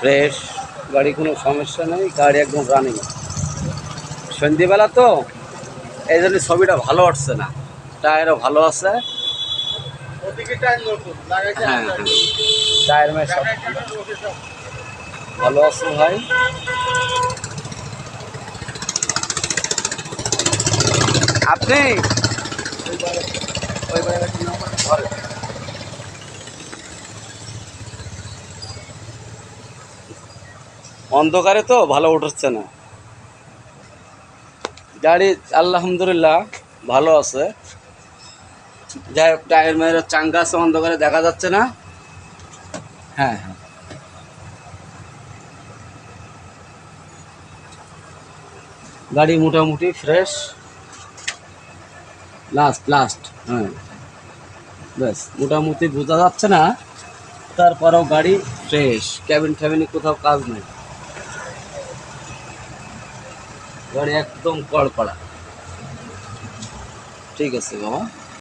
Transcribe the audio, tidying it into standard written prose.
Fresh গাড়ি, কোনো সমস্যা নেই, গাড়ি একদম রানিং। সন্ধ্যেবেলা তো এই জন্য ছবিটা ভালো উঠছে না। টায়ারও ভালো আছে। হ্যাঁ হ্যাঁ, টায়ার মেয়ে সব ভালো আছে ভাই। আপনি অন্ধকারে তো ভালো উঠছে না গাড়ি। আলহামদুলিল্লাহ ভালো আছে। যাই হোক, টায়ার মেয়ের চাঙ্গা আছে, অন্ধকারে দেখা যাচ্ছে না। হ্যাঁ হ্যাঁ, গাড়ি মোটামুটি ফ্রেশ। লাস্ট লাস্ট, হ্যাঁ ব্যাস, মোটামুটি বোঝা যাচ্ছে না, তারপরেও গাড়ি ফ্রেশ। ক্যাবিন ট্যাবিনে কোথাও কাজ নেই, গাড়ি একদম কড়কড়া। ঠিক আছে বাবা।